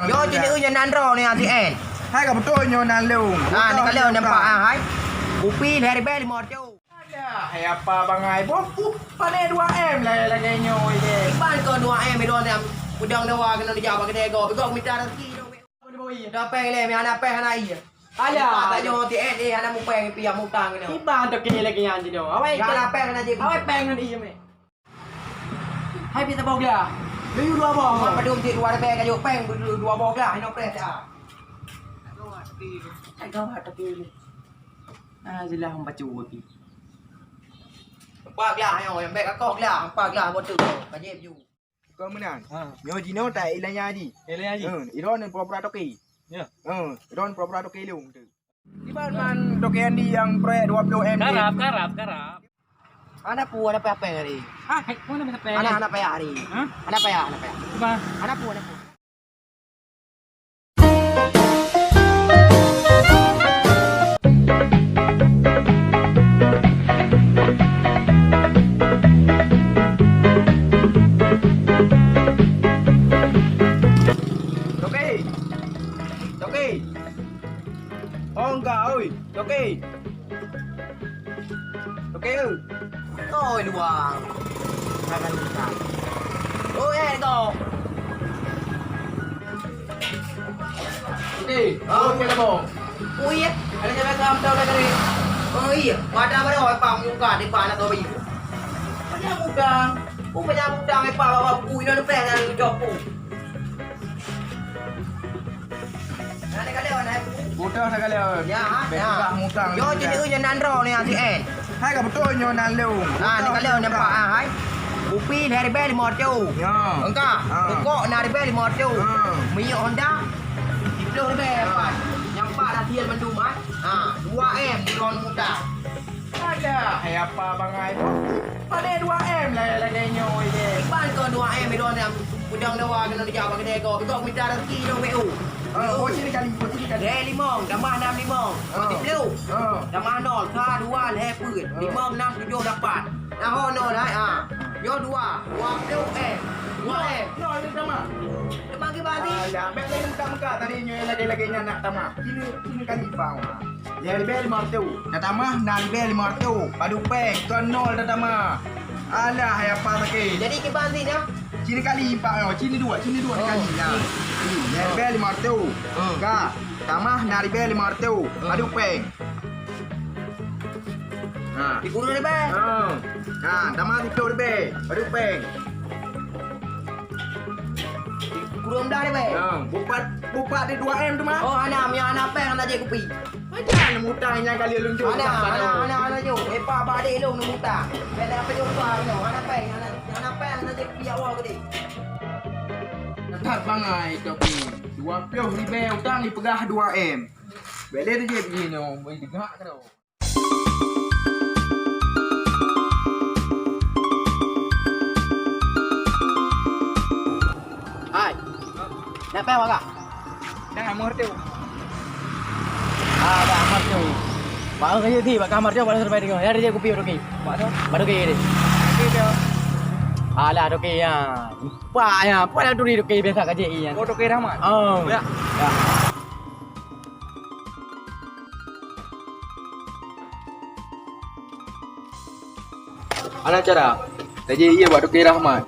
Yo jenis ujian nandro ni anti en. Hai ka betul nyo nan leung. Ni kalau nampak hai. Upi dari bel 5 jauh. Ada. Hai apa bangai bom. Pane 2M lah lagi nyo ide. Ban ko 2M mi don tam. Udang dawa kena dijawab kedai go. Bego minta rezeki do. Dah peng le mi anak peng anak iya. Alah, tak jo ti en anak mu peng pia mu tang ni. Iban tu kini lagi yang jadi. Awak Ya anak peng anak je. awak pengen iya me. Hai kita bawa dia. Dia dua bawa. Apa dum ti dua peng ayo peng dua bok lah ino pres ah. Hai kau ada pilih. Ah, jelah hamba cuci pi. Pak lah ayo yang baik akok lah. Pak lah botu. Kajep ju. Kau menang. Ha. Nyo jino tak ilanya haji. Ele aja. Iron pura-pura toki. Ya. Iron pura-pura toki leung tu. Di man toki Andi yang proyek 20M ni. Karap. Anak pu anak apa hari? Ah, hai mana mana pe. Anak payah hari. Hah? Anak payah. Ba. Anak pu. Toki. Oh enggak, oi. Toki. Toki. Ôi luang. Jangan lupa. Ôi go. Toki. Oh, kena bom. Ui, ada jalan kam tahu dah kali. Oh iya, pada mana oi pam muka di pana to bi. Pada muka. Pada muka ai pa ba pu ino de pren dan jopu. Nanti kali mana? Bodoh sekali. Ya, Betul mutang. Yo jenis ujian nandro ni anti en. Hai ka betul nyo nan leung. Ni kalau nampak hai. Upi dari bel 5 jauh. Ya. Engkau, pokok dari bel 5 jauh. Minyak Honda. Diplo di bel 4. Yang 4 latihan mendum ah. 2M di ron muda. Ada. Hai apa bangai bom. Pane 2M lah lagi nyo ide. Ban ko 2M di ron tam. Udang dawa kena dijawab kedai go. Bego minta rezeki do BU. Bocil kali. Dari limong, tambah 6 limong. Diplo. Tambah 0, ka 2 le put. 5 6 7 dapat. Nah hono dah Yo 2 2M. 2M. No, ini sama. Temang ke bati. Alah, bel lain muka tadi nyo lagi nak tamah. Ini kali bang. Ya bel 5 tu. Dah tamah nan bel 5 tu. Padu peng, tuan 0 dah tamah. Alah, hai apa lagi? Jadi ke bati dah. Cini kali pak, cini dua ni kali ya. Ya bel 5 tu. Ka, tamah nari bel 5 tu. Padu peng. Di guru ni be. Tamah di tu be. Padu peng. Guru dah ni be. Bupat di 2M tu mah. Oh anak peng anak je kopi. Macam mutangnya kali lunjuk. Anak je. Pa badik lu nu muta. Bela apa jumpa ni. Anak peng anak je kopi awal ke dia. Tat bangai topi. 20 ribu utang dipegah 2M. Bela tu je begini, boleh degak ke tau. Hai. Nak peng apa? Dah mengerti. Dah amat tu. Baru kerja ti, bak kamar dia baru sampai dengan. Ya dia kopi okey. Baru kerja dia. Alah okey ya. Pak ya, pada tu dia okey biasa kerja ian. Kau toki rahmat. Oh. Ya. Ana cara. Tadi iya buat toki rahmat.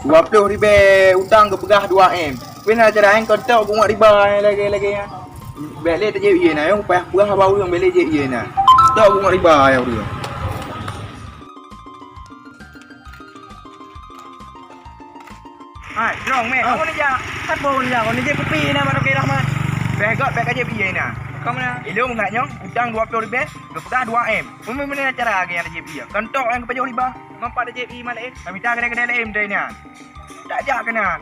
20 ribu utang ke pegah 2M. Kena cara hang kontak bunga riba lagi ya. Beli tadi iya na, yang payah pegah bau yang beli je iya na. Tak bunga riba ya dia. Hai, nong me, kamu ni jangan. Kan pun ya, kau ni je kopi na baru okey rahmat. Beg aja iya na. Kamu na, ilmu enggak nyong, utang 20 ribu, ke pegah 2M. Mana cara lagi yang je iya. Kontak yang ke riba. Mampak ada JP malak kami tak kena lain dah ni. Tak ajak kena.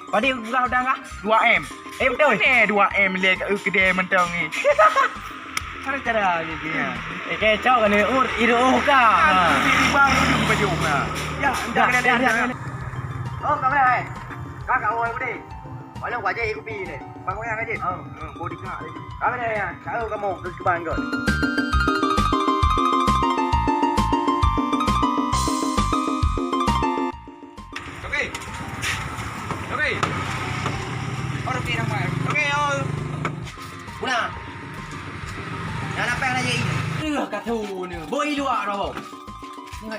Padi buka udang kah? 2M. Betul. Ni 2M le kedai mentang ni. Mana cara lagi ni? Kecau kan ni iru ka. Di bang ni baju nah. Ya, tak kena lain. Oh, kamu hai. Kakak oi budi. Walau wajah kopi ni. Bang yang aja. Bodi kak. Kamu ni ya. Kau kamu ke ban kau. Okey. Okey. Orang tu ni. Boi luar dah. Ni.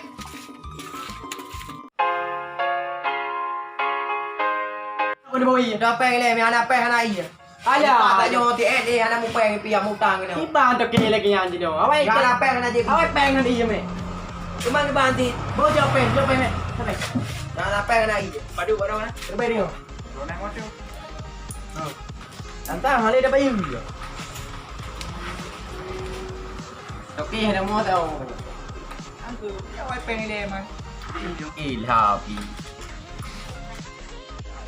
Apa ni boi? Dah peng le, mi anak peng anak iya. Alah. Tak jauh ti ni anak mu peng pi mu tang ni. Iban tu kini lagi yang jadi. Awak Ya anak peng anak je. awak pengen iya me. Cuma ke banti. Boi jauh me. Sampai. Anak peng anak iya. Padu kat mana? Terbaik dia. Naik motor. Tantang hal dah bayu dia. Okey, ada mau tahu. Angku, awak pengen le man. Ilah pi.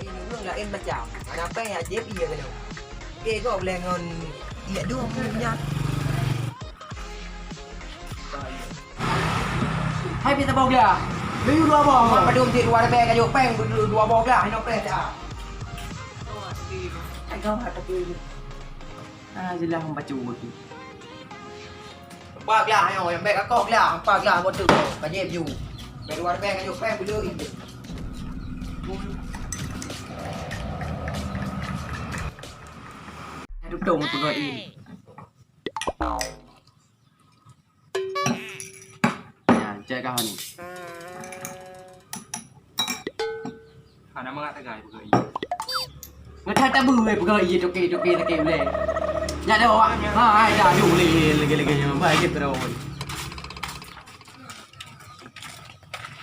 Ini pun lain macam. Anak peng ya je iya ke tu. Ke kau boleh ngon iya dua punya. Hai kita bawa dia. Bayu dua bawa. Kau padum ti dua peng ayo peng dua bawah lah, ini peng dah. Kau ada tu. Ah, jelah membaca buku. Pak lah ayo yang baik kau lah, pak lah betul. Banyak view. Dua peng ayo peng dulu ini. Ada dong pegat ini. Ya, cek kau ni. Ana mga tagay bugo iya. Nggak tak boleh pegat ini toke boleh. Ya dah awak. Ha, ai dah dulu lagi yang baik kita dah.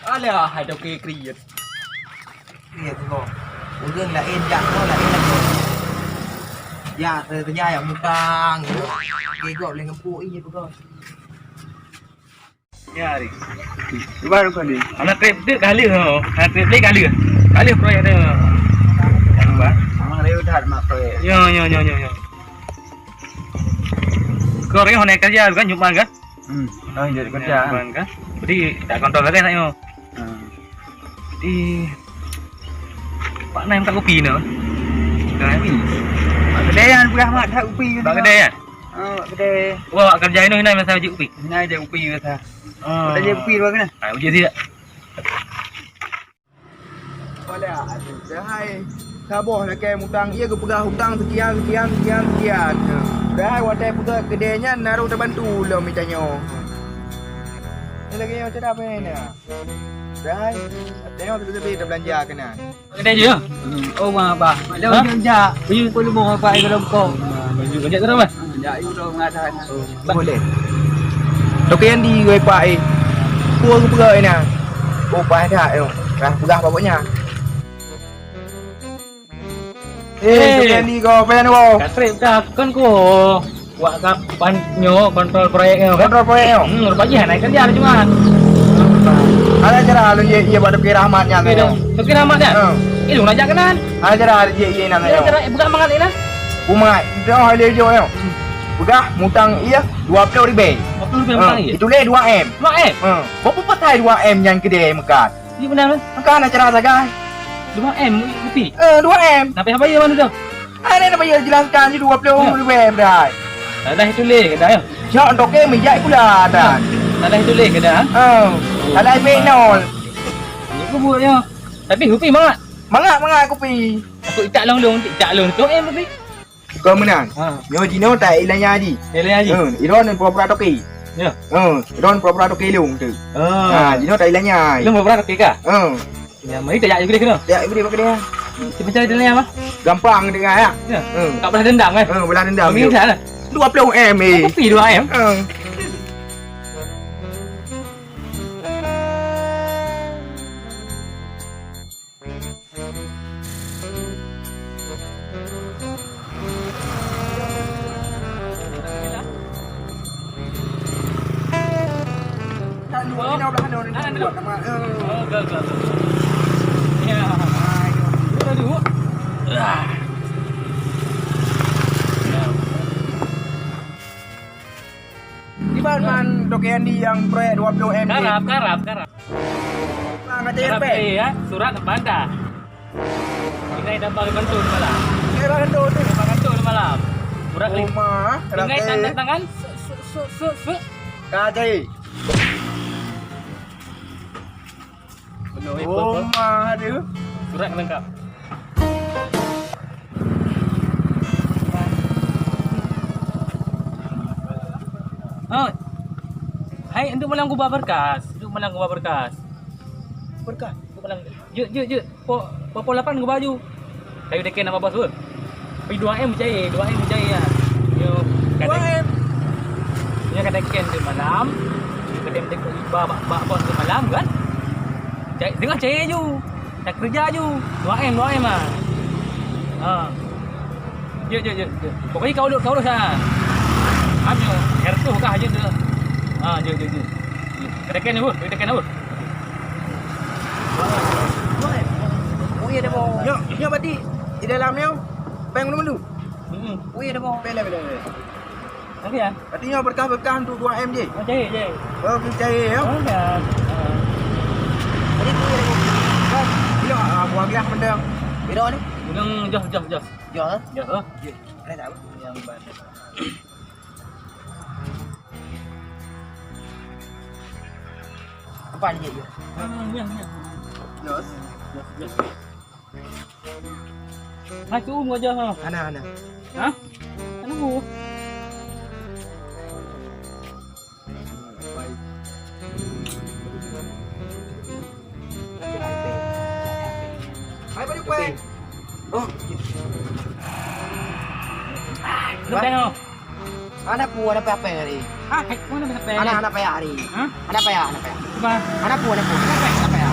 Alah, ada toke create. Iya kau. Mungkin lain jak kau lain lagi. Ya, terjaya yang mutang. Ke kau boleh ngempuk iya kau. Ya ri. Baru kali. Anak trip tu kali ho. Anak trip ni kali. Kali proyek dia. Ba. Amang le udah mak proyek. Yo. Kau orang yang kerja kan nyumbang kan? Oh jadi kerja. Nyumbang kan? Jadi tak kontrol kan saya. Di Pak Naim tak kopi no. Dah ni. Kedean pula mak tak upi. Pak kedai kan? Oh, kedai. Wah, kerja ini hina masa uji kopi. Hina je upi kata. Oh. Kita je upi dua kena. Ah, uji dia. Boleh ada. Dah sabar nak ke hutang ia ke pegah hutang sekian. Dah watai pegah kedainya naruh terbantu lah mitanya. Ni lagi yang macam apa ni? Dah. Tengok tepi-tepi dah belanja kena. Kedai je. Oh bah. Ada kerja. Uji Boleh bawa apa dalam kau. baju kerja terus mas. Ya, itu dah mengatakan. Boleh. Tok yang di gue pak Pua ke pegah ni. Oh, pak dah yo. Dah pegah pokoknya. Tok yang di kau apa ni kau? Trip dah kan ko. Wak kapan nyo kontrol proyeknya kan? Kontrol proyek yo. Baju naik kerja cuma. Ada cara lu ye buat ke rahmatnya Okey dong. Okey nama dia. Ini nak kanan. Ada cara ye nang Dia yo. cara bukan mangan ini lah. Umai, dah hal yo yo. Pegah mutang iya 20 ribu. Waktu lu bilang mangan ni. Itu le 2M. Mak Berapa patai 2M yang kedai mekat? Ini benar kan? Maka nak cara sagai. 2M kopi. 2M. Sampai apa ya mana tu? Ada nak bayar jelaskan je 20 ribu dah. Dah itu le kedai ya. Jok doknya minyak pula dan. Dah itu le kedai. Kalau ambil nol. Ni aku buat ya. Tapi kopi mangat. Mangak kopi. Aku tak long tu kopi. Kau menang. Ha. Nyo Jino tak ilanya haji. Ele aja. Iron dan pura-pura toki. Ya. Iron pura-pura toki lung tu. Jino tak ilanya. Lu mau berapa kek? Ya, mari tak jadi kena. Ya, beri pakai dia. Kita cari dia apa? Gampang dengar ya. Ya. Tak pernah dendam kan? Belah dendam. Ini sana. 20M ni. Kopi 2M. Ya. Aduh. Di mana Dok Andy yang proyek 20M ni? Karap. Nah, kata Karap RP. ya, surat terbantah. Ini dapat bantu malam. Kira kendo tu. Dapat bantu malam. Surat link. Rumah. Ini tanda tangan. Kacai. Penuhi Rumah dia. surat lengkap. Oh, Ay, untuk malang gubah berkas. Untuk malang gubah berkas. Berkah. Untuk malang. Je. Po 8 gubah baju. Kayu deken nama bos tu. Pi 2M cair, 2M cair ya. Yo, kata. Dia kata ken di malam. Kedem dek bak bos di malam kan. Cair dengar cair je. Tak kerja je. 2M ah. Ha. Je. Pokoknya kau dah sana. Amyo, hertu kah aja tu. Ah, je. Katakan ni, Bu. Katakan apa? Oh iya dah boh. Nyo berarti di dalam ni peng melu. Oh iya dah boh. Bela. Nanti ya. Berarti nyo berkah untuk 2M je. Oh, je. Oh, kita ya. Oh, ya. Jadi oh iya dah boh. Bila buang gelas pendang. Biro ni. Gunung jos. Jo. Jos. Ada tak? Yang bandar. Apa ni je? Ya. Jos. Hai tu aja ha. Ana. Ha? Ano mo? Hai balik peng. Oh, Ano tayo? Anak pu ada apa hari? Ha? Ano ba sa Anak apa hari? Ha? Anak apa ya? Diba? Anak pu apa ya?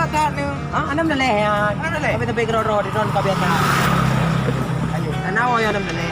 agak ni. Anak dah leh ya. Anak dah leh. Tapi tapi kero di non kabiasa. Ayo, anak awak yang dah leh.